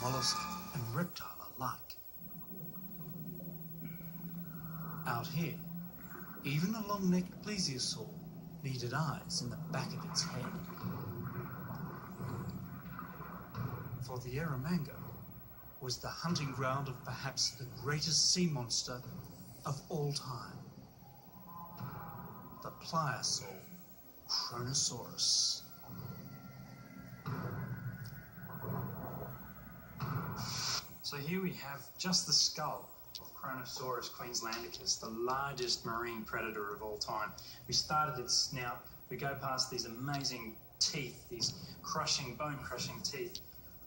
mollusk and reptile alike. Out here, even a long-necked plesiosaur needed eyes in the back of its head. For the Eromanga was the hunting ground of perhaps the greatest sea monster of all time, the pliosaur Kronosaurus. So here we have just the skull of Kronosaurus queenslandicus, the largest marine predator of all time. We start at its snout, we go past these amazing teeth, these bone-crushing teeth,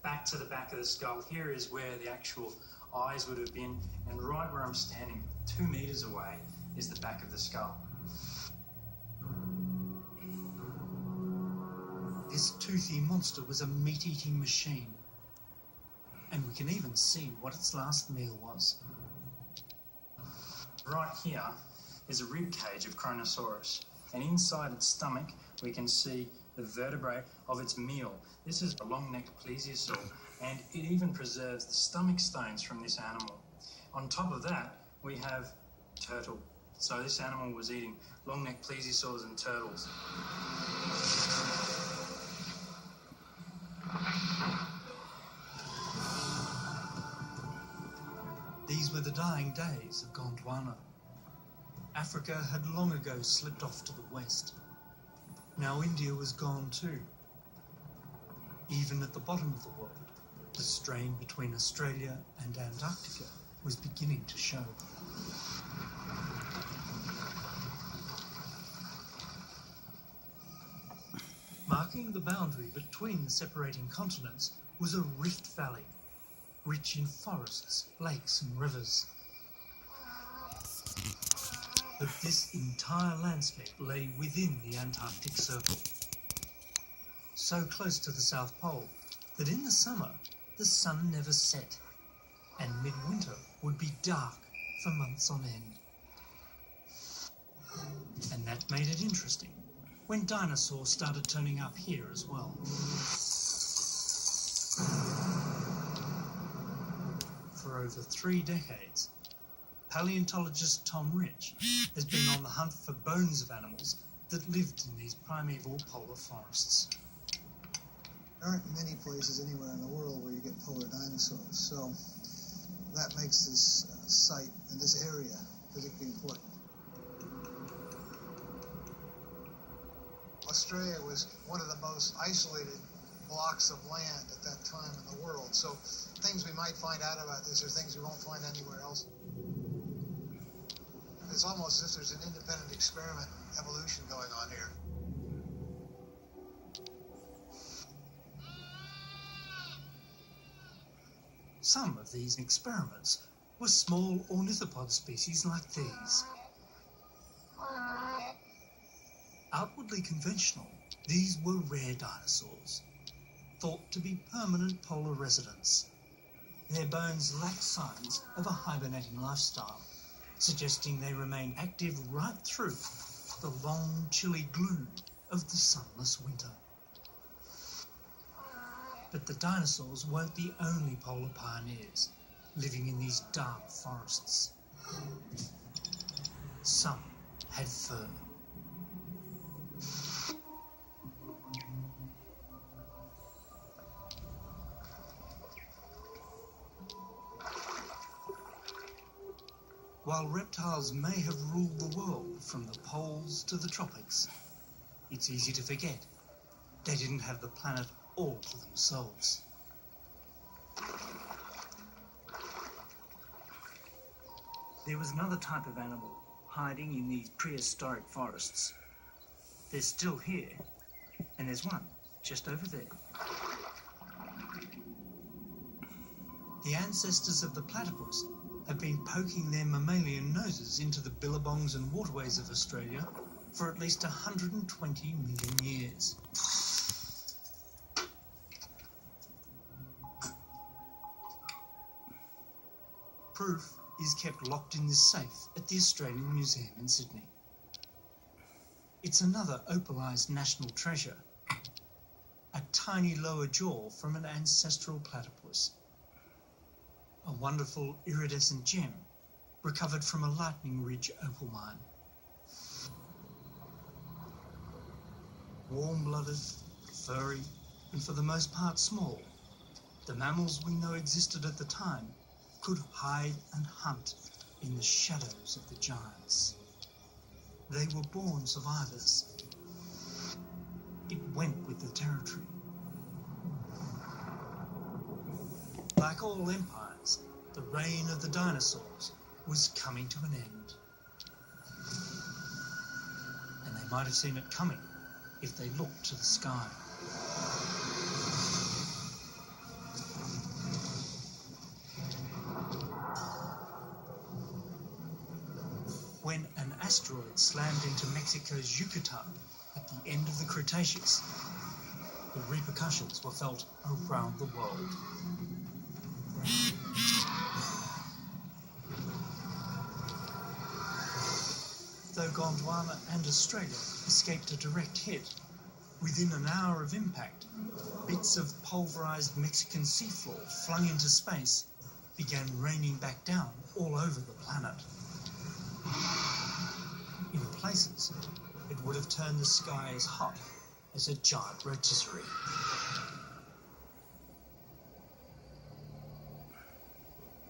back to the back of the skull. Here is where the actual eyes would have been, and right where I'm standing, 2 meters away, is the back of the skull. This toothy monster was a meat-eating machine, and we can even see what its last meal was. Right here is a rib cage of Kronosaurus, and inside its stomach we can see the vertebrae of its meal. This is a long-necked plesiosaur, and it even preserves the stomach stones from this animal. On top of that, we have turtle. So this animal was eating long-necked plesiosaurs and turtles. These were the dying days of Gondwana. Africa had long ago slipped off to the west. Now India was gone too. Even at the bottom of the world, the strain between Australia and Antarctica was beginning to show. Marking the boundary between the separating continents was a rift valley, rich in forests, lakes and rivers. But this entire landscape lay within the Antarctic Circle, so close to the South Pole that in the summer the sun never set, and midwinter would be dark for months on end. And that made it interesting when dinosaurs started turning up here as well. For over 3 decades, paleontologist Tom Rich has been on the hunt for bones of animals that lived in these primeval polar forests. There aren't many places anywhere in the world where you get polar dinosaurs, so that makes this site and this area particularly important. Australia was one of the most isolated blocks of land at that time in the world, so things we might find out about this are things we won't find anywhere else. It's almost as if there's an independent experiment evolution going on here. Some of these experiments were small ornithopod species like these. Outwardly conventional, these were rare dinosaurs, thought to be permanent polar residents. Their bones lacked signs of a hibernating lifestyle, suggesting they remained active right through the long, chilly gloom of the sunless winter. But the dinosaurs weren't the only polar pioneers living in these dark forests. Some had fur. While reptiles may have ruled the world from the poles to the tropics, it's easy to forget they didn't have the planet all to themselves. There was another type of animal hiding in these prehistoric forests. They're still here, and there's one just over there. The ancestors of the platypus have been poking their mammalian noses into the billabongs and waterways of Australia for at least 120 million years. Proof is kept locked in this safe at the Australian Museum in Sydney. It's another opalised national treasure, a tiny lower jaw from an ancestral platypus, a wonderful iridescent gem recovered from a Lightning Ridge opal mine. Warm-blooded, furry, and for the most part small, the mammals we know existed at the time could hide and hunt in the shadows of the giants. They were born survivors. It went with the territory. Like all empires, the reign of the dinosaurs was coming to an end. And they might have seen it coming if they looked to the sky. When an asteroid slammed into Mexico's Yucatan at the end of the Cretaceous, the repercussions were felt around the world. Though Gondwana and Australia escaped a direct hit, within an hour of impact, bits of pulverised Mexican seafloor flung into space began raining back down all over the planet. In places, it would have turned the sky as hot as a giant rotisserie.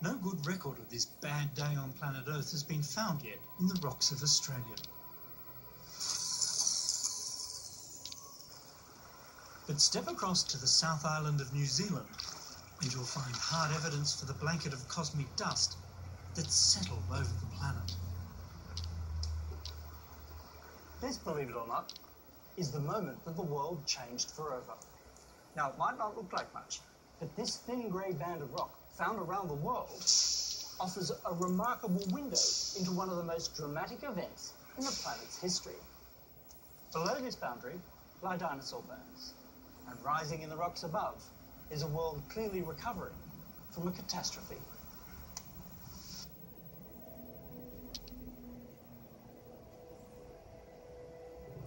No good record of this bad day on planet Earth has been found yet in the rocks of Australia. But step across to the South Island of New Zealand and you'll find hard evidence for the blanket of cosmic dust that's settled over the planet. This, believe it or not, is the moment that the world changed forever. Now, it might not look like much, but this thin grey band of rock found around the world offers a remarkable window into one of the most dramatic events in the planet's history. Below this boundary lie dinosaur bones, and rising in the rocks above is a world clearly recovering from a catastrophe.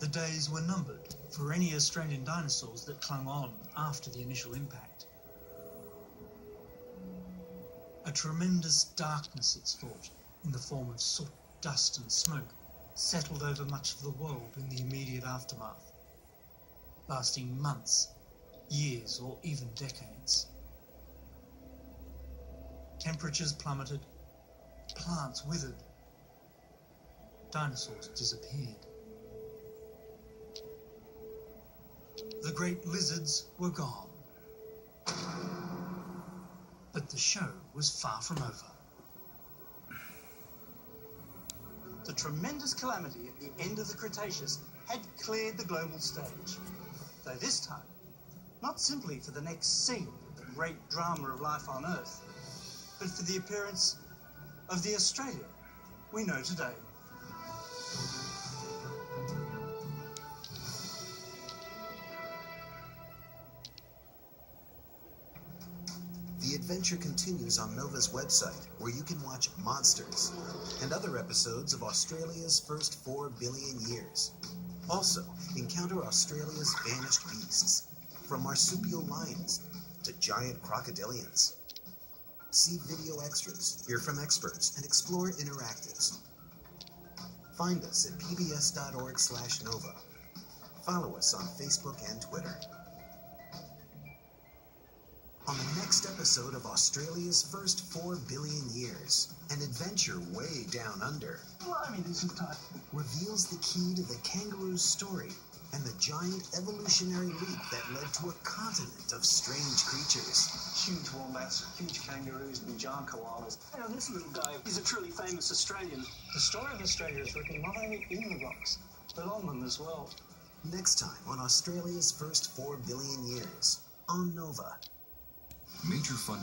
The days were numbered for any Australian dinosaurs that clung on after the initial impact. A tremendous darkness, it's thought, in the form of soot, dust and smoke, settled over much of the world in the immediate aftermath, lasting months, years or even decades. Temperatures plummeted, plants withered, dinosaurs disappeared. The great lizards were gone. But the show was far from over. The tremendous calamity at the end of the Cretaceous had cleared the global stage, though this time, not simply for the next scene of the great drama of life on Earth, but for the appearance of the Australia we know today. The adventure continues on Nova's website, where you can watch Monsters and other episodes of Australia's first 4 billion years. Also, encounter Australia's vanished beasts, from marsupial lions to giant crocodilians. See video extras, hear from experts, and explore interactives. Find us at pbs.org/Nova. Follow us on Facebook and Twitter. On the next episode of Australia's first 4 billion years, an adventure way down under Blimey, this is tight. reveals the key to the kangaroo's story and the giant evolutionary leap that led to a continent of strange creatures. Huge wombats, huge kangaroos, and giant koalas. Now, this little guy is a truly famous Australian. The story of Australia is written not only in the rocks, but on them as well. Next time on Australia's first 4 billion years, on Nova. Major fund